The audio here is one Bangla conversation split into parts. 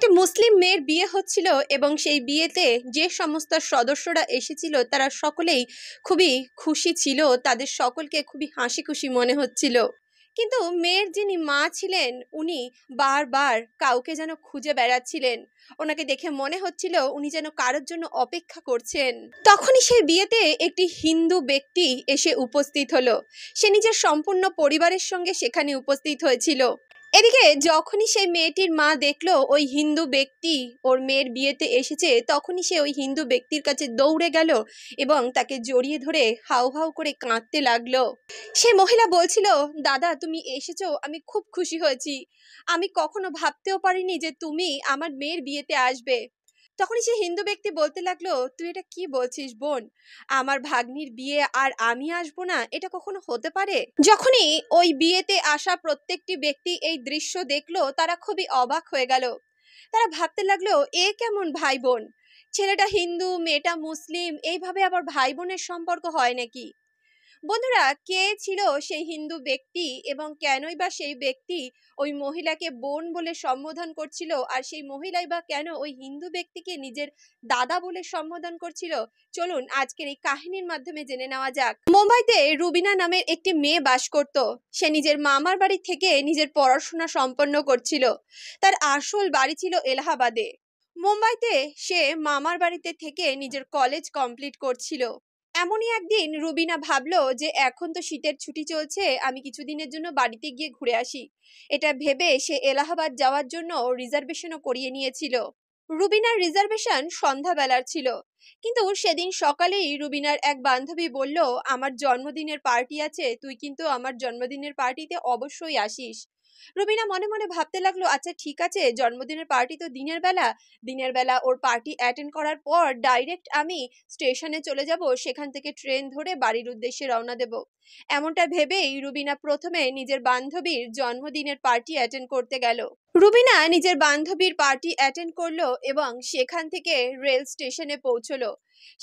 একটি মুসলিম মেয়ের বিয়ে হচ্ছিল এবং সেই বিয়েতে যে সমস্ত সদস্যরা এসেছিল তারা সকলেই খুবই খুশি ছিল, তাদের সকলকে খুবই হাসি খুশি মনে হচ্ছিল। কিন্তু মেয়ের যিনি মা ছিলেন উনি বারবার কাউকে যেন খুঁজে বেড়াচ্ছিলেন। ওনাকে দেখে মনে হচ্ছিল উনি যেন কারোর জন্য অপেক্ষা করছেন। তখনই সেই বিয়েতে একটি হিন্দু ব্যক্তি এসে উপস্থিত হলো। সে নিজের সম্পূর্ণ পরিবারের সঙ্গে সেখানে উপস্থিত হয়েছিল। এদিকে যখনই সেই মেয়েটির মা দেখলো ওই হিন্দু ব্যক্তি ওর মেয়ের বিয়েতে এসেছে, তখনই সে ওই হিন্দু ব্যক্তির কাছে দৌড়ে গেল এবং তাকে জড়িয়ে ধরে হাউ হাউ করে কাঁদতে লাগলো। সে মহিলা বলছিল, দাদা তুমি এসেছো, আমি খুব খুশি হয়েছি। আমি কখনো ভাবতেও পারিনি যে তুমি আমার মেয়ের বিয়েতে আসবে। তখনই সে হিন্দু ব্যক্তি বলতে লাগলো, তুই এটা কি বলছিস বোন? আমার ভাগ্নির বিয়ে আর আমি আসবো না, এটা কখনো হতে পারে? যখনই ওই বিয়েতে আসা প্রত্যেকটি ব্যক্তি এই দৃশ্য দেখলো তারা খুবই অবাক হয়ে গেল। তারা ভাবতে লাগলো, এ কেমন ভাই বোন? ছেলেটা হিন্দু, মেয়েটা মুসলিম, এইভাবে আবার ভাই বোনের সম্পর্ক হয় নাকি? বন্ধুরা, কে ছিল সেই হিন্দু ব্যক্তি এবং কেনই বা সেই ব্যক্তি ওই মহিলাকে বোন বলে সম্বোধন করছিল, আর সেই মহিলাই বা কেন ওই হিন্দু ব্যক্তিকে নিজের দাদা বলে সম্বোধন করছিল? চলুন আজকের এই কাহিনীর মাধ্যমে জেনে নেওয়া যাক। মুম্বাইতে রুবিনা নামের একটি মেয়ে বাস করত। সে নিজের মামার বাড়ি থেকে নিজের পড়াশোনা সম্পন্ন করছিল। তার আসল বাড়ি ছিল এলাহাবাদে। মুম্বাইতে সে মামার বাড়িতে থেকে নিজের কলেজ কমপ্লিট করছিল। এমনই একদিন রুবিনা ভাবলো যে এখন তো শীতের ছুটি চলছে, আমি কিছুদিনের জন্য বাড়িতে গিয়ে ঘুরে আসি। এটা ভেবে সে এলাহাবাদ যাওয়ার জন্য রিজার্ভেশনও করিয়ে নিয়েছিল। রুবিনার রিজার্ভেশন সন্ধ্যাবেলার ছিল, কিন্তু সেদিন সকালেই রুবিনার এক বান্ধবী বলল, আমার জন্মদিনের পার্টি আছে, তুই কিন্তু আমার জন্মদিনের পার্টিতে অবশ্যই আসিস। রুবিনা মনে মনে ভাবতে লাগলো, আচ্ছা ঠিক আছে, জন্মদিনের পার্টি তো দিনের বেলা ওর পার্টি অ্যাটেন্ড করার পর ডাইরেক্ট আমি স্টেশনে চলে যাব, সেখান থেকে ট্রেন ধরে বাড়ির উদ্দেশ্যে রওনা দেব। এমনটা ভেবেই রুবিনা প্রথমে নিজের বান্ধবীর জন্মদিনের পার্টি অ্যাটেন্ড করতে গেল। রুবিনা নিজের বান্ধবীর পার্টি অ্যাটেন্ড করলো এবং সেখান থেকে রেল স্টেশনে পৌঁছলো।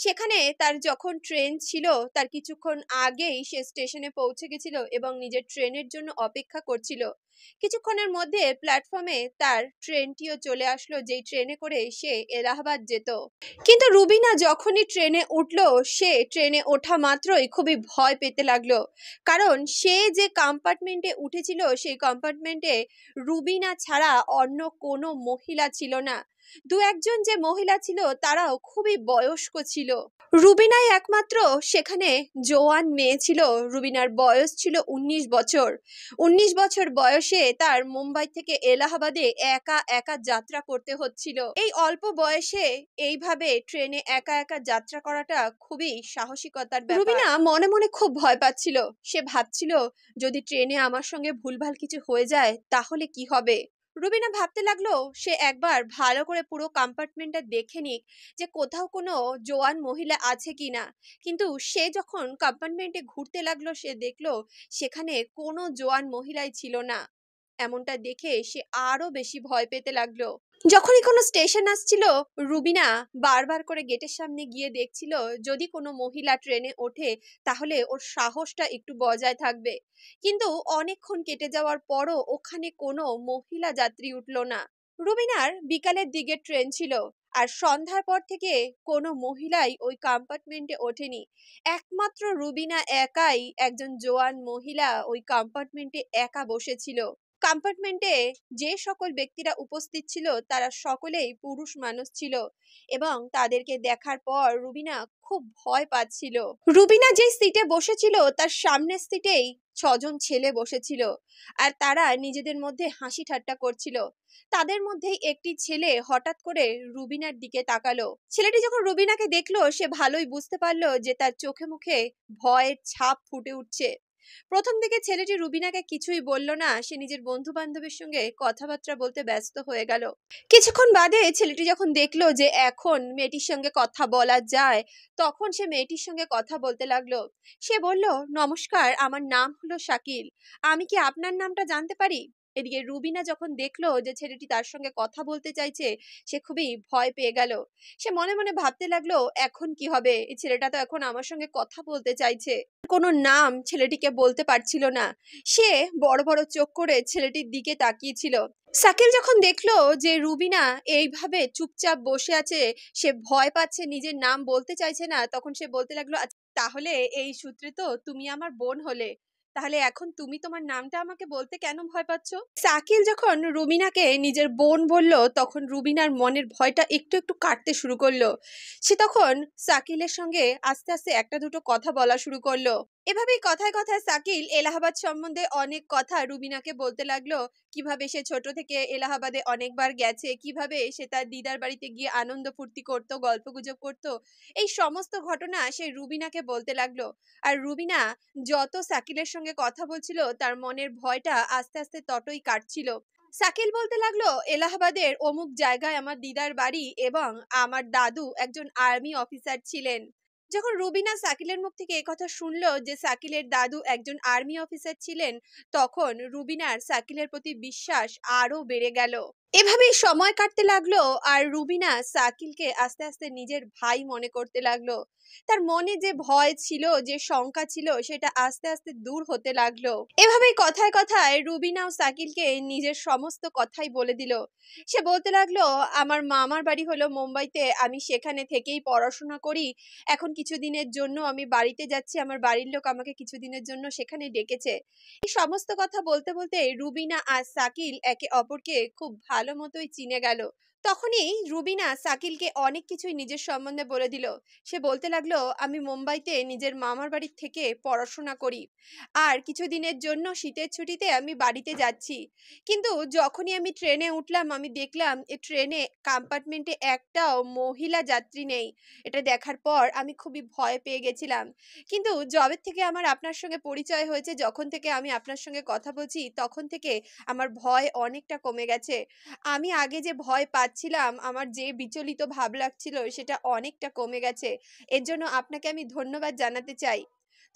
সেখানে তার যখন ট্রেন ছিল তার কিছুক্ষণ আগেই সে স্টেশনে পৌঁছে গেছিল এবং নিজের ট্রেনের জন্য অপেক্ষা করছিল। কিছুক্ষণের মধ্যে প্ল্যাটফর্মে তার ট্রেনটিও চলে আসলো, যেই ট্রেনে করে সে এলাহাবাদ যেত। কিন্তু রুবিনা যখনই ট্রেনে উঠলো, সে ট্রেনে ওঠা মাত্রই খুবই ভয় পেতে লাগলো। কারণ সে যে কম্পার্টমেন্টে উঠেছিল সেই কম্পার্টমেন্টে রুবিনা ছাড়া অন্য কোনো মহিলা ছিল না। দু একজন যে মহিলা ছিল তারাও খুবই বয়স্ক ছিল। রুবিনাই একমাত্র সেখানে জোয়ান মেয়ে ছিল। রুবিনার বয়স ছিল 19 বছর। 19 বছর বয়সে তার মুম্বাই থেকে এলাহাবাদে একা একা যাত্রা করতে হচ্ছিল। এই অল্প বয়সে এইভাবে ট্রেনে একা একা যাত্রা করাটা খুবই সাহসিকতার ব্যাপার। রুবিনা মনে মনে খুব ভয় পাচ্ছিল। সে ভাবছিল, যদি ট্রেনে আমার সঙ্গে ভুলভাল কিছু হয়ে যায় তাহলে কি হবে। রুবিনা ভাবতে লাগলো, সে একবার ভালো করে পুরো কম্পার্টমেন্টটা দেখে নিক যে কোথাও কোনো জোয়ান মহিলা আছে কিনা। কিন্তু সে যখন কম্পার্টমেন্টে ঘুরতে লাগলো, সে দেখলো সেখানে কোনো জোয়ান মহিলাই ছিল না। এমনটা দেখে সে আরো বেশি ভয় পেতে লাগলো। যখনই কোনো স্টেশন আসছিল, রুবিনা বারবার করে গেটের সামনে গিয়ে দেখছিল যদি কোনো মহিলা ট্রেনে ওঠে তাহলে ওর সাহসটা একটু বজায় থাকবে। কিন্তু অনেকক্ষণ কেটে যাওয়ার পরও ওখানে কোনো মহিলা যাত্রী উঠলো না। রুবিনার বিকালের দিকে ট্রেন ছিল, আর সন্ধ্যার পর থেকে কোনো মহিলাই ওই কম্পার্টমেন্টে ওঠেনি। একমাত্র রুবিনা একাই একজন জোয়ান মহিলা ওই কম্পার্টমেন্টে একা বসেছিল। কম্পার্টমেন্টে যে সকল ব্যক্তিরা উপস্থিত ছিল তারা সকলেই পুরুষ মানুষ ছিল এবং তাদেরকে দেখার পর রুবিনা খুব ভয় পাচ্ছিল। রুবিনা যে সিটে বসেছিল তার সামনের সিটেই 6জন ছেলে বসেছিল, আর তারা নিজেদের মধ্যে হাসি ঠাট্টা করছিল। তাদের মধ্যেই একটি ছেলে হঠাৎ করে রুবিনার দিকে তাকালো। ছেলেটি যখন রুবিনাকে দেখলো সে ভালোই বুঝতে পারলো যে তার চোখে মুখে ভয়ের ছাপ ফুটে উঠছে। প্রথম দিকে ছেলেটি রুবিনাকে কিছুই বলল না, সে নিজের বন্ধু বান্ধবের সঙ্গে কথাবার্তা বলতে ব্যস্ত হয়ে গেল। কিছুক্ষণ বাদে ছেলেটি যখন দেখলো যে এখন মেয়েটির সঙ্গে কথা বলা যায়, তখন সে মেয়েটির সঙ্গে কথা বলতে লাগলো। সে বলল, নমস্কার, আমার নাম হলো শাকিল, আমি কি আপনার নামটা জানতে পারি? এদিকে রুবিনা যখন দেখলো যে ছেলেটি তার সঙ্গে কথা বলতে চাইছে, সে খুবই ভয় পেয়ে গেল। সে মনে মনে ভাবতে লাগলো, এখন কি হবে? এই ছেলেটা তো এখন আমার সঙ্গে কথা বলতে চাইছে। কোনো নাম ছেলেটিকে বলতে পারছিল না। সে বড় বড় চোখ করে ছেলেটির দিকে তাকিয়েছিল। শাকিল যখন দেখলো যে রুবিনা এইভাবে চুপচাপ বসে আছে, সে ভয় পাচ্ছে, নিজের নাম বলতে চাইছে না, তখন সে বলতে লাগলো, আচ্ছা তাহলে এই সূত্রে তো তুমি আমার বোন হলে, তাহলে এখন তুমি তোমার নামটা আমাকে বলতে কেন ভয় পাচ্ছ? শাকিল যখন রুবিনাকে নিজের বোন বলল, তখন রুবিনার মনের ভয়টা একটু একটু কাটতে শুরু করলো। সে তখন শাকিলের সঙ্গে আস্তে আস্তে একটা দুটো কথা বলা শুরু করলো। এভাবেই কথায় কথায় শাকিল এলাহাবাদ সম্বন্ধে অনেক কথা রুবিনাকে বলতে লাগলো। কিভাবে সে ছোট থেকে এলাহাবাদে অনেকবার গেছে, কিভাবে সে তার দিদার বাড়িতে গিয়ে আনন্দ ফুর্তি করতো, গল্পগুজব করতো, এই সমস্ত ঘটনা সে রুবিনাকে বলতে লাগলো। আর রুবিনা যত শাকিলের সঙ্গে কথা বলছিল, তার মনের ভয়টা আস্তে আস্তে ততই কাটছিল। শাকিল বলতে লাগলো, এলাহাবাদের অমুক জায়গায় আমার দিদার বাড়ি এবং আমার দাদু একজন আর্মি অফিসার ছিলেন। যখন রুবিনা শাকিলের মুখ থেকে কথা শুনলো যে শাকিলের দাদু একজন আর্মি অফিসার ছিলেন, তখন রুবিনার শাকিলের প্রতি বিশ্বাস আরো বেড়ে গেল। এভাবেই সময় কাটতে লাগলো, আর রুবিনা শাকিলকে আস্তে আস্তে নিজের ভাই মনে করতে লাগলো। তার মনে যে ভয় ছিল, যে শঙ্কা ছিল, সেটা আস্তে আস্তে দূর হতে লাগলো। এভাবেই কথায় কথায় রুবিনা ও শাকিলকে নিজের সমস্ত কথাই বলে দিল। সে বলতে লাগলো, আমার মামার বাড়ি হলো মুম্বাইতে, আমি সেখানে থেকেই পড়াশোনা করি। এখন কিছুদিনের জন্য আমি বাড়িতে যাচ্ছি, আমার বাড়ির লোক আমাকে কিছুদিনের জন্য সেখানে ডেকেছে। এই সমস্ত কথা বলতে বলতে রুবিনা আর শাকিল একে অপরকে খুব ভালো মতোই চিনে গেল। তখনই রুবিনা শাকিলকে অনেক কিছুই নিজের সম্বন্ধে বলে দিল। সে বলতে লাগলো, আমি মুম্বাইতে নিজের মামার বাড়ির থেকে পড়াশোনা করি, আর কিছুদিনের জন্য শীতের ছুটিতে আমি বাড়িতে যাচ্ছি। কিন্তু যখনই আমি ট্রেনে উঠলাম, আমি দেখলাম এই ট্রেনে কম্পার্টমেন্টে একটাও মহিলা যাত্রী নেই। এটা দেখার পর আমি খুবই ভয় পেয়ে গেছিলাম। কিন্তু যবে থেকে আমার আপনার সঙ্গে পরিচয় হয়েছে, যখন থেকে আমি আপনার সঙ্গে কথা বলছি, তখন থেকে আমার ভয় অনেকটা কমে গেছে। আমি আগে যে ভয় পাচ্ছিলাম, আমার যে বিচলিত ভাব লাগছিল, সেটা অনেকটা কমে গেছে। এর জন্য আপনাকে আমি ধন্যবাদ জানাতে চাই।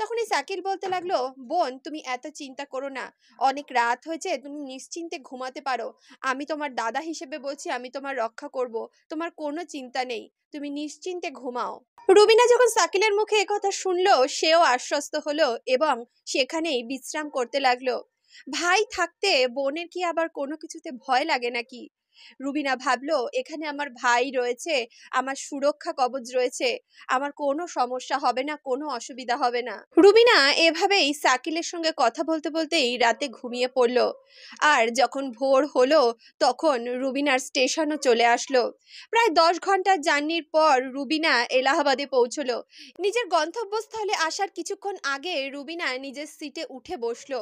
তখনই শাকিল বলতে লাগলো, বোন তুমি এত চিন্তা করো না, অনেক রাত হয়েছে, তুমি নিশ্চিন্তে ঘুমাতে পারো। আমি তোমার দাদা হিসেবে বলছি, আমি তোমার রক্ষা করব, তোমার কোনো চিন্তা নেই, তুমি নিশ্চিন্তে ঘুমাও। রুবিনা যখন শাকিলের মুখে একথা শুনলো, সেও আশ্বস্ত হলো এবং সেখানেই বিশ্রাম করতে লাগলো। ভাই থাকতে বোনের কি আবার কোনো কিছুতে ভয় লাগে নাকি? রুবিনা ভাবলো, এখানে আমার ভাই রয়েছে, আমার সুরক্ষা কবচ রয়েছে, আমার কোনো সমস্যা হবে না, কোনো অসুবিধা হবে না। রুবিনা এভাবেই শাকিলের সঙ্গে কথা বলতে বলতেই রাতে ঘুমিয়ে পড়লো। আর যখন ভোর হলো, তখন রুবিনার স্টেশনও চলে আসলো। প্রায় 10 ঘন্টার জার্নির পর রুবিনা এলাহাবাদে পৌঁছলো। নিজের গন্তব্যস্থলে আসার কিছুক্ষণ আগে রুবিনা নিজের সিটে উঠে বসলো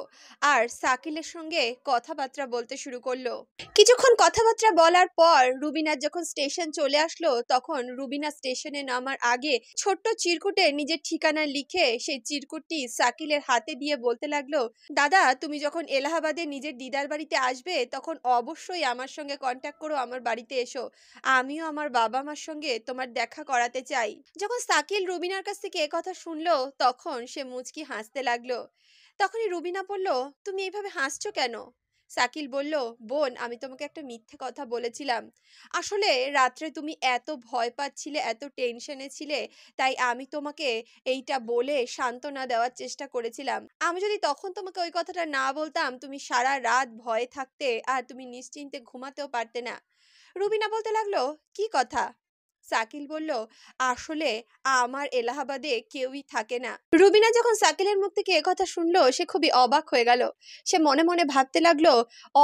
আর শাকিলের সঙ্গে কথাবার্তা বলতে শুরু করলো। কিছুক্ষণ কথাবার্তা বলার পর রুবিনার যখন স্টেশন চলে আসলো, তখন রুবিনা স্টেশনে নামার আগে ছোট্ট চিরকুটে নিজের ঠিকানা লিখে সেই চিরকুটটি শাকিলের হাতে দিয়ে বলতে লাগলো, দাদা তুমি যখন এলাহাবাদে নিজের দিদার বাড়িতে আসবে, তখন অবশ্যই আমার সঙ্গে কন্ট্যাক্ট করো, আমার বাড়িতে এসো, আমিও আমার বাবা মার সঙ্গে তোমার দেখা করাতে চাই। যখন শাকিল রুবিনার কাছ থেকে কথা শুনলো, তখন সে মুচকি হাসতে লাগলো। তখনই রুবিনা বলল, তুমি এইভাবে হাসছো কেন? শাকিল বলল, বোন আমি তোমাকে একটা মিথ্যে কথা বলেছিলাম। আসলে রাত্রে তুমি এত ভয় পাচ্ছিলে, এত টেনশনে ছিলে, তাই আমি তোমাকে এইটা বলে সান্ত্বনা দেওয়ার চেষ্টা করেছিলাম। আমি যদি তখন তোমাকে ওই কথাটা না বলতাম, তুমি সারা রাত ভয়ে থাকতে আর তুমি নিশ্চিন্তে ঘুমাতেও পারতে না। রুবিনা বলতে লাগলো, কি কথা? শাকিল বলল, আসলে আমার এলাহাবাদে কেউই থাকে না। রুবিনা যখন শাকিলের মুখ থেকে একথা শুনলো, সে খুবই অবাক হয়ে গেল। সে মনে মনে ভাবতে লাগলো,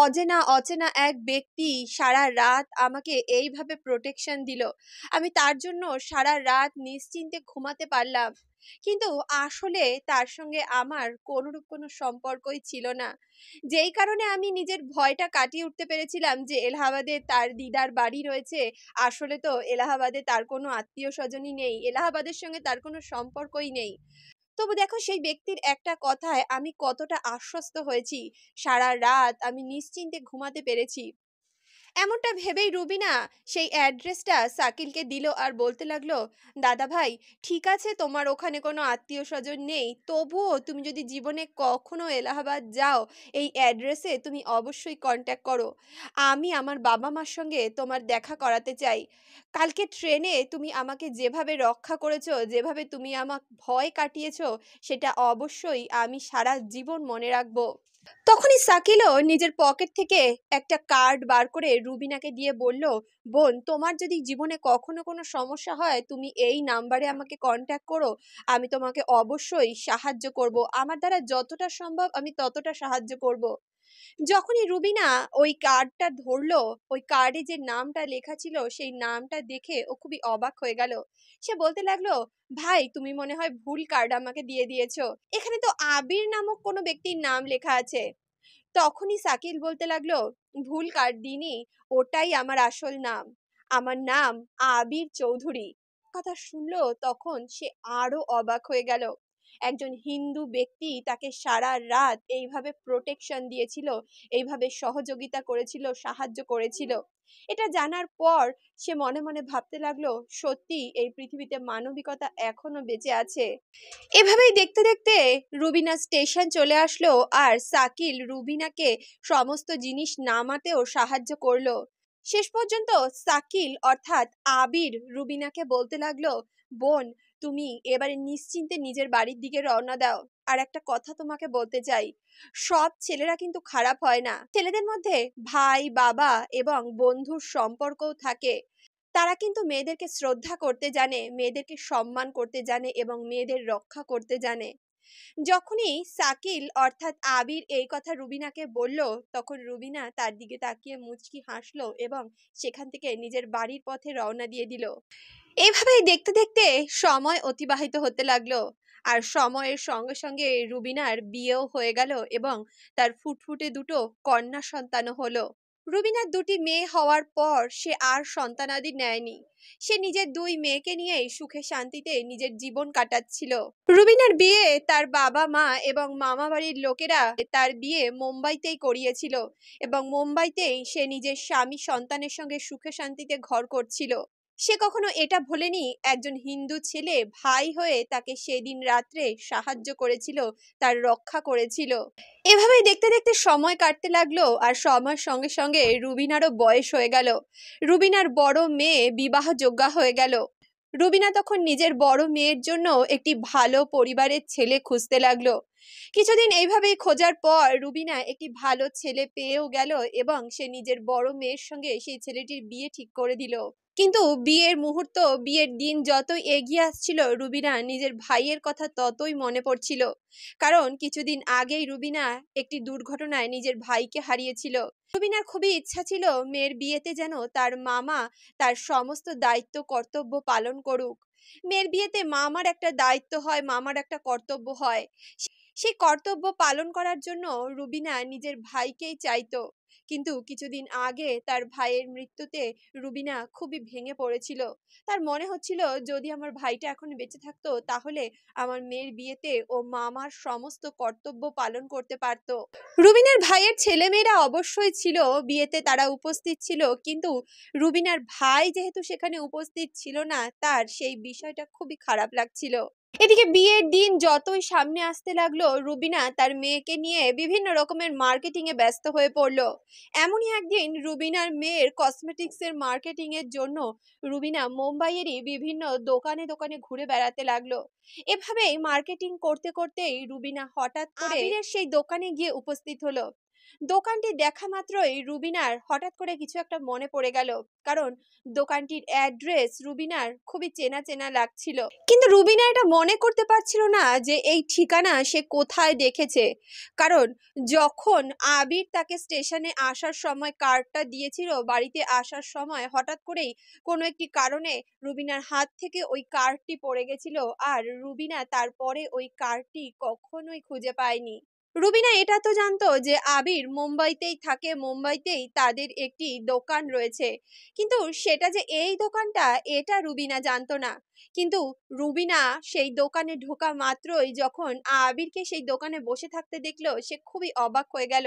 অচেনা অচেনা এক ব্যক্তি সারা রাত আমাকে এইভাবে প্রোটেকশন দিল, আমি তার জন্য সারা রাত নিশ্চিন্তে ঘুমাতে পারলাম। কিন্তু আসলে তার সঙ্গে আমার কোনোরূপ কোনো সম্পর্কই ছিল না, যেই কারণে আমি নিজের ভয়টা কাটিয়ে উঠতে পেরেছিলাম যে এলাহাবাদে তার দিদার বাড়ি রয়েছে। আসলে তো এলাহাবাদে তার কোনো আত্মীয় স্বজনই নেই, এলাহাবাদের সঙ্গে তার কোনো সম্পর্কই নেই। তবু দেখো সেই ব্যক্তির একটা কথায় আমি কতটা আশ্বস্ত হয়েছি, সারা রাত আমি নিশ্চিন্তে ঘুমাতে পেরেছি। এমনটা ভেবেই রুবিনা সেই অ্যাড্রেসটা শাকিলকে দিল আর বলতে লাগলো, দাদা ভাই, ঠিক আছে তোমার ওখানে কোনো আত্মীয় স্বজন নেই, তবুও তুমি যদি জীবনে কখনো এলাহাবাদ যাও, এই অ্যাড্রেসে তুমি অবশ্যই কন্ট্যাক্ট করো। আমি আমার বাবা মার সঙ্গে তোমার দেখা করাতে চাই। কালকে ট্রেনে তুমি আমাকে যেভাবে রক্ষা করেছো, যেভাবে তুমি আমাকে ভয় কাটিয়েছো, সেটা অবশ্যই আমি সারা জীবন মনে রাখবো। তখনই শাকিলও নিজের পকেট থেকে একটা কার্ড বার করে রুবিনাকে দিয়ে বলল, বোন, তোমার যদি জীবনে কখনো কোনো সমস্যা হয়, তুমি এই নাম্বারে আমাকে কন্ট্যাক্ট করো। আমি তোমাকে অবশ্যই সাহায্য করব, আমার দ্বারা যতটা সম্ভব আমি ততটা সাহায্য করব। যখনই রুবিনা ওই কার্ডটা ধরলো, ওই কার্ডে যে নামটা লেখা ছিল সেই নামটা দেখে ও খুবই অবাক হয়ে গেল। সে বলতে লাগলো, ভাই, তুমি মনে হয় ভুল কার্ড আমাকে দিয়ে দিয়েছো, এখানে তো আবির নামক কোনো ব্যক্তির নাম লেখা আছে। তখনই শাকিল বলতে লাগলো, ভুল কার্ড দিনি, ওটাই আমার আসল নাম। আমার নাম আবির চৌধুরী। কথা শুনলো তখন সে আরো অবাক হয়ে গেল। একজন হিন্দু ব্যক্তি তাকে সারা রাত এইভাবে প্রোটেকশন দিয়েছিল, এইভাবে সহযোগিতা করেছিল, সাহায্য করেছিল। এটা জানার পর সে মনে মনে ভাবতে লাগলো, সত্যি এই পৃথিবীতে মানবিকতা এখনো বেঁচে আছে। এভাবেই দেখতে দেখতে রুবিনা স্টেশন চলে আসলো, আর শাকিল রুবিনাকে সমস্ত জিনিস নামাতেও সাহায্য করলো। শেষ পর্যন্ত শাকিল অর্থাৎ আবির রুবিনাকে বলতে লাগলো, বোন, তুমি এবারে নিশ্চিন্তে নিজের বাড়ির দিকে রওনা দাও। আর একটা কথা তোমাকে বলতে চাই, সব ছেলেরা কিন্তু খারাপ হয় না। ছেলেদের মধ্যে ভাই, বাবা এবং বন্ধুর সম্পর্কও থাকে। তারা কিন্তু মেয়েদেরকে শ্রদ্ধা করতে জানে, মেয়েদেরকে সম্মান করতে জানে এবং মেয়েদের রক্ষা করতে জানে। যখনই শাকিল অর্থাৎ আবির এই কথা রুবিনাকে বলল, তখন রুবিনা তার দিকে তাকিয়ে মুচকি হাসলো এবং সেখান থেকে নিজের বাড়ির পথে রওনা দিয়ে দিল। এইভাবেই দেখতে দেখতে সময় অতিবাহিত হতে লাগলো, আর সময়ের সঙ্গে সঙ্গে রুবিনার বিয়েও হয়ে গেল এবং তার ফুটফুটে দুটো কন্যা সন্তানও হলো। রুবিনার দুটি মেয়ে হওয়ার পর সে আর সন্তানাদি নেয়নি। সে নিজের দুই মেয়েকে নিয়েই সুখে শান্তিতে নিজের জীবন কাটাচ্ছিল। রুবিনার বিয়ে তার বাবা মা এবং মামা বাড়ির লোকেরা তার বিয়ে মুম্বাইতেই করিয়েছিল এবং মুম্বাইতেই সে নিজের স্বামী সন্তানের সঙ্গে সুখে শান্তিতে ঘর করছিল। সে কখনো এটা ভোলেনি একজন হিন্দু ছেলে ভাই হয়ে তাকে সেদিন রাত্রে সাহায্য করেছিল, তার রক্ষা করেছিল। এভাবেই দেখতে দেখতে সময় কাটতে লাগলো, আর সময়ের সঙ্গে সঙ্গে রুবিনারও বয়স হয়ে গেল। রুবিনার বড় মেয়ে বিবাহযোগ্যা হয়ে গেল। রুবিনা তখন নিজের বড় মেয়ের জন্য একটি ভালো পরিবারের ছেলে খুঁজতে লাগলো। কিছুদিন এইভাবেই খোঁজার পর রুবিনা একটি ভালো ছেলে পেয়েও গেল এবং সে নিজের বড় মেয়ের সঙ্গে সেই ছেলেটির বিয়ে ঠিক করে দিল। কিন্তু বিয়ের মুহূর্ত, বিয়ের দিন যতই এগিয়ে আসছিল, রুবিনা নিজের ভাইয়ের কথা ততই মনে পড়ছিল। কারণ কিছুদিন আগেই রুবিনা একটি দুর্ঘটনায় নিজের ভাইকে হারিয়েছিল। রুবিনার খুবই ইচ্ছা ছিল মেয়ের বিয়েতে যেন তার মামা তার সমস্ত দায়িত্ব কর্তব্য পালন করুক। মেয়ের বিয়েতে মামার একটা দায়িত্ব হয়, মামার একটা কর্তব্য হয়। সেই কর্তব্য পালন করার জন্য রুবিনা নিজের ভাইকেই চাইতো। কিন্তু কিছুদিন আগে তার ভাইয়ের মৃত্যুতে রুবিনা খুবই ভেঙে পড়েছিল। তার মনে হচ্ছিল, যদি আমার ভাইটা এখন বেঁচে থাকতো তাহলে আমার মেয়ের বিয়েতে ও মামার সমস্ত কর্তব্য পালন করতে পারতো। রুবিনার ভাইয়ের ছেলেমেয়েরা অবশ্যই ছিল বিয়েতে, তারা উপস্থিত ছিল, কিন্তু রুবিনার ভাই যেহেতু সেখানে উপস্থিত ছিল না, তার সেই বিষয়টা খুবই খারাপ লাগছিল। এদিকে বিয়ের দিন যতই সামনে আসতে লাগলো, রুবিনা তার মেয়েকে নিয়ে বিভিন্ন রকমের মার্কেটিং এ ব্যস্ত হয়ে পড়লো। এমনই একদিন রুবিনার মেয়ের কসমেটিক্স এর মার্কেটিং এর জন্য রুবিনা মুম্বাইয়েরই বিভিন্ন দোকানে দোকানে ঘুরে বেড়াতে লাগলো। এভাবেই মার্কেটিং করতে করতেই রুবিনা হঠাৎ করে আবিরের সেই দোকানে গিয়ে উপস্থিত হলো। দোকানটি দেখা মাত্রই রুবিনার হঠাৎ করে কিছু একটা মনে পড়ে গেল, কারণ দোকানটির অ্যাড্রেস রুবিনার খুবই চেনা চেনা লাগছিল। কিন্তু রুবিনা এটা মনে করতে পারছিল না যে এই ঠিকানা সে কোথায় দেখেছে। কারণ যখন আবির তাকে স্টেশনে আসার সময় কার্ডটা দিয়েছিল, বাড়িতে আসার সময় হঠাৎ করেই কোনো একটি কারণে রুবিনার হাত থেকে ওই কার্ডটি পড়ে গেছিল, আর রুবিনা তারপরে ওই কার্ডটি কখনোই খুঁজে পায়নি। রুবিনা এটা তো জানতো যে আবির মুম্বাইতেই থাকে, মুম্বাইতেই তাদের একটি দোকান রয়েছে, কিন্তু সেটা যে এই দোকানটা এটা রুবিনা জানতো না। কিন্তু রুবিনা সেই দোকানে ঢোকা মাত্রই যখন আবিরকে সেই দোকানে বসে থাকতে দেখলো, সে খুবই অবাক হয়ে গেল।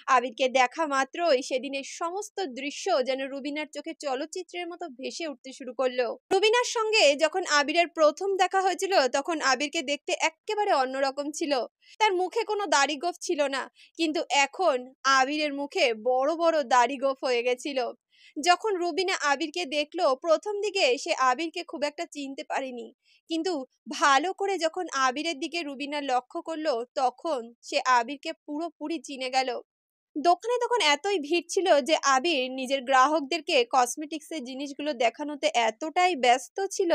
আবিরকে দেখা মাত্রই সেদিনের সমস্ত দৃশ্য যেন রুবিনার চোখে চলচ্চিত্রের মতো ভেসে উঠতে শুরু করলো। রুবিনার সঙ্গে যখন আবিরের প্রথম দেখা হয়েছিল তখন আবিরকে দেখতে এক্কেবারে অন্যরকম ছিল। তার মুখে কোনো দাড়ি গোঁফ ছিল না, কিন্তু এখন আবিরের মুখে বড় বড় দাড়ি গোঁফ হয়ে গেছিল। যখন রুবিনা আবিরকে দেখলো প্রথম দিকে সে আবিরকে খুব একটা চিনতে পারেনি, কিন্তু ভালো করে যখন আবিরের দিকে রুবিনা লক্ষ্য করলো তখন সে আবিরকে পুরোপুরি চিনে গেল। দোকানে তখন এতই ভিড় ছিল যে আবির নিজের গ্রাহকদেরকে কসমেটিক্সের জিনিসগুলো দেখানোতে এতটাই ব্যস্ত ছিল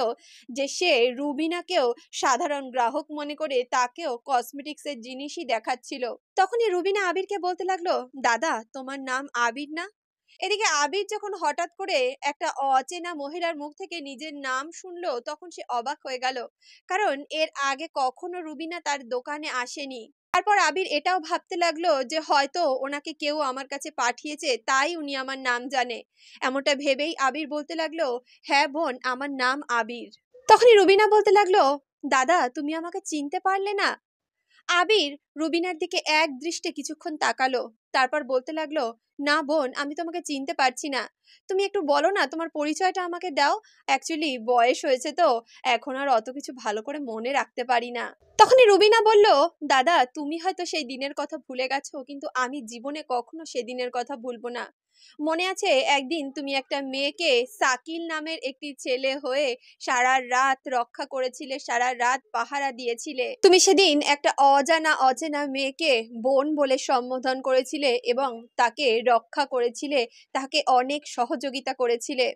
যে সে রুবিনাকেও সাধারণ গ্রাহক মনে করে তাকেও কসমেটিক্সের জিনিসই দেখাচ্ছিল। তখনই রুবিনা আবিরকে বলতে লাগলো, দাদা তোমার নাম আবির না? এদিকে আবির যখন হঠাৎ করে একটা অচেনা মহিলার মুখ থেকে নিজের নাম শুনলো তখন সে অবাক হয়ে গেল, কারণ এর আগে কখনো রুবিনা তার দোকানে আসেনি। তারপর আবির এটাও ভাবতে লাগলো যে হয়তো ওনাকে কেউ আমার কাছে পাঠিয়েছে, তাই উনি আমার নাম জানে। এমনটা ভেবেই আবির বলতে লাগলো, হ্যাঁ বোন, আমার নাম আবির। তখনই রুবিনা বলতে লাগলো, দাদা তুমি আমাকে চিনতে পারলে না? আবির রুবিনার দিকে এক দৃষ্টে কিছুক্ষণ তাকালো, তারপর বলতে লাগলো, না বোন, আমি তোমাকে চিনতে পারছি না। তুমি একটু বলো না, তোমার পরিচয়টা আমাকে দাও। অ্যাকচুয়ালি বয়স হয়েছে তো, এখন আর অত কিছু ভালো করে মনে রাখতে পারি না। তখনই রুবিনা বলল, দাদা তুমি হয়তো সেই দিনের কথা ভুলে গেছো, কিন্তু আমি জীবনে কখনো সেদিনের কথা ভুলবো না। মনে আছে একদিন তুমি একটা মেয়েকে সাকিল নামের একটি ছেলে হয়ে সারা রাত রক্ষা করেছিলে, সারা রাত পাহারা দিয়েছিলে। তুমি সেদিন একটা অচেনা মেয়েকে বোন বলে সম্বোধন করেছিলে এবং তাকে রক্ষা করেছিলে, তাকে অনেক সহযোগিতা করেছিলে।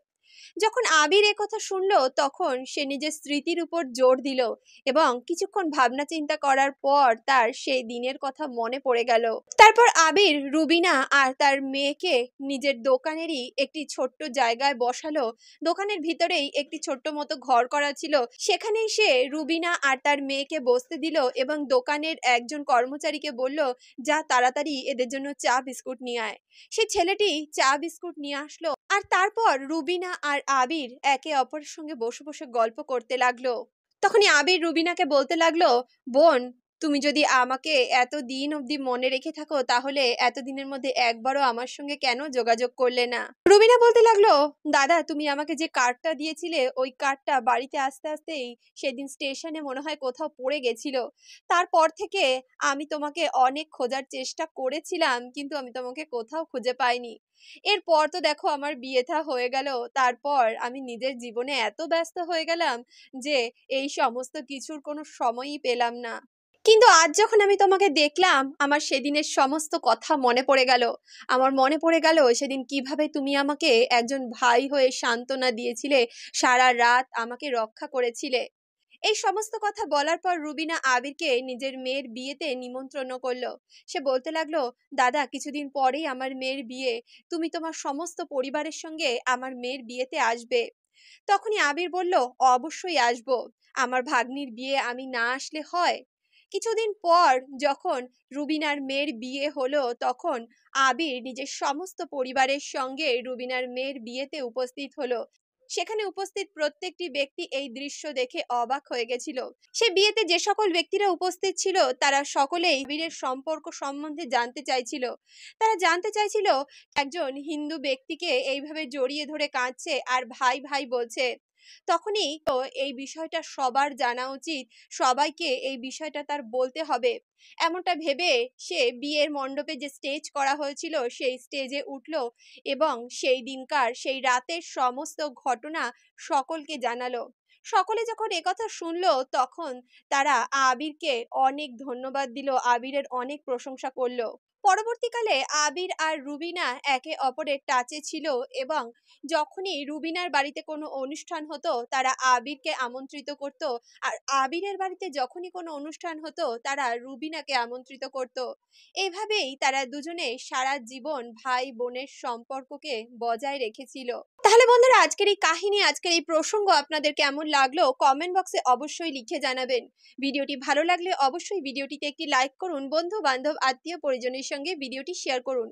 যখন আবির কথা শুনলো তখন সে নিজের স্মৃতির উপর জোর দিল এবং কিছুক্ষণ ভাবনা চিন্তা করার পর তার সেই দিনের কথা মনে পড়ে গেল। তারপর আবির রুবিনা আর তার মেয়েকে নিজের দোকানেরই একটি ছোট্ট জায়গায় বসালো। দোকানের ভিতরেই একটি ছোট্ট মতো ঘর করা ছিল, সেখানেই সে রুবিনা আর তার মেয়েকে বসতে দিল এবং দোকানের একজন কর্মচারীকে বলল, যা তাড়াতাড়ি এদের জন্য চা বিস্কুট নিয়ে আয়। সে ছেলেটি চা বিস্কুট নিয়ে আসলো আর তারপর রুবিনা আর আবির একে অপরের সঙ্গে বসে বসে গল্প করতে লাগলো। তখনই আবির রুবিনাকে বলতে লাগলো, বোন, তুমি যদি আমাকে এতদিন অবধি মনে রেখে থাকো তাহলে এতদিনের মধ্যে একবারও আমার সঙ্গে কেন যোগাযোগ করলে না? রুবিনা বলতে লাগলো, দাদা তুমি আমাকে যে কার্ডটা দিয়েছিলে ওই কার্ডটা বাড়িতে আসতে আসতেই সেদিন স্টেশনে মনে হয় কোথাও পড়ে গেছিল। তারপর থেকে আমি তোমাকে অনেক খোঁজার চেষ্টা করেছিলাম, কিন্তু আমি তোমাকে কোথাও খুঁজে পাইনি। এরপর তো দেখো আমার বিয়েটা হয়ে গেল, তারপর আমি নিজের জীবনে এত ব্যস্ত হয়ে গেলাম যে এই সমস্ত কিছুর কোনো সময়ই পেলাম না। কিন্তু আজ যখন আমি তোমাকে দেখলাম আমার সেদিনের সমস্ত কথা মনে পড়ে গেল। আমার মনে পড়ে গেল সেদিন কিভাবে তুমি আমাকে একজন ভাই হয়ে সান্ত্বনা দিয়েছিলে, সারা রাত আমাকে রক্ষা করেছিলে। এই সমস্ত কথা বলার পর রুবিনা আবিরকে নিজের মেয়ের বিয়েতে নিমন্ত্রণ করলো। সে বলতে লাগলো, দাদা কিছুদিন পরেই আমার মেয়ের বিয়ে, তুমি তোমার সমস্ত পরিবারের সঙ্গে আমার মেয়ের বিয়েতে আসবে। তখনই আবির বলল, অবশ্যই আসবো, আমার ভাগ্নির বিয়ে আমি না আসলে হয়? কিছুদিন পর যখন রুবিনার মেয়ের বিয়ে হলো তখন আবির নিজের সমস্ত পরিবারের সঙ্গে রুবিনার মেয়ের বিয়েতে উপস্থিত হলো। সেখানে উপস্থিত প্রত্যেকটি ব্যক্তি এই দৃশ্য দেখে অবাক হয়ে গেছিল। সে বিয়েতে যে সকল ব্যক্তিরা উপস্থিত ছিল তারা সকলেই আবিরের সম্পর্ক সম্বন্ধে জানতে চাইছিল। তারা জানতে চাইছিল একজন হিন্দু ব্যক্তিকে এইভাবে জড়িয়ে ধরে কাঁদছে আর ভাই ভাই বলছে। তখনই তো এই বিষয়টা সবার জানা উচিত, সবাইকে এই বিষয়টা তার বলতে হবে। এমনটা ভেবে সে বিয়ের মণ্ডপে যে স্টেজ করা হয়েছিল সেই স্টেজে উঠল এবং সেই দিনকার সেই রাতের সমস্ত ঘটনা সকলকে জানালো। সকলে যখন একথা শুনলো তখন তারা আবিরকে অনেক ধন্যবাদ দিল, আবিরের অনেক প্রশংসা করলো। পরবর্তীকালে আবির আর রুবিনা একে অপরের টাচে ছিল এবং যখনই রুবিনার বাড়িতে কোনো অনুষ্ঠান হতো তারা আবিরকে আমন্ত্রিত করত, আর আবিরের বাড়িতে যখনই কোনো অনুষ্ঠান হতো তারা রুবিনাকে আমন্ত্রিত করত। এইভাবেই তারা দুজনে সারা জীবন ভাই বোনের সম্পর্ককে বজায় রেখেছিল। তাহলে বন্ধুরা আজকের এই কাহিনী, আজকের এই প্রসঙ্গ আপনাদের কেমন লাগলো কমেন্ট বক্সে অবশ্যই লিখে জানাবেন। ভিডিওটি ভালো লাগলে অবশ্যই ভিডিওটিতে একটি লাইক করুন, বন্ধু বান্ধব আত্মীয় পরিজনের সঙ্গে সঙ্গে ভিডিওটি শেয়ার করুন।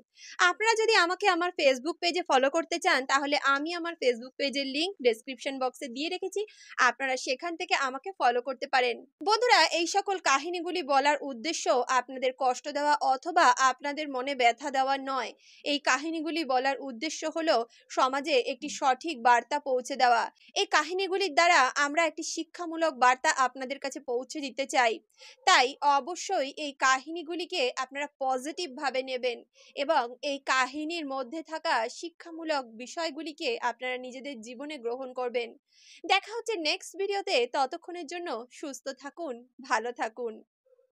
আপনারা যদি আমাকে আমার ফেসবুক পেজে ফলো করতে চান, তাহলে আমি আমার ফেসবুক পেজের লিংক ডেসক্রিপশন বক্সে দিয়ে রেখেছি। আপনারা সেখান থেকে আমাকে ফলো করতে পারেন। বন্ধুরা, এই সকল কাহিনীগুলি বলার উদ্দেশ্য আপনাদের কষ্ট দেওয়া অথবা আপনাদের মনে ব্যথা দেওয়া নয়। এই কাহিনীগুলি বলার উদ্দেশ্য হলো সমাজে একটি সঠিক বার্তা পৌঁছে দেওয়া। এই কাহিনীগুলির দ্বারা আমরা একটি শিক্ষামূলক বার্তা আপনাদের কাছে পৌঁছে দিতে চাই। তাই অবশ্যই এই কাহিনীগুলিকে আপনারা পজিটিভ ভাবে নেবেন এবং এই কাহিনীর মধ্যে থাকা শিক্ষামূলক বিষয়গুলিকে আপনারা নিজেদের জীবনে গ্রহণ করবেন। দেখা হচ্ছে নেক্সট ভিডিওতে। ততক্ষণের জন্য সুস্থ থাকুন, ভালো থাকুন।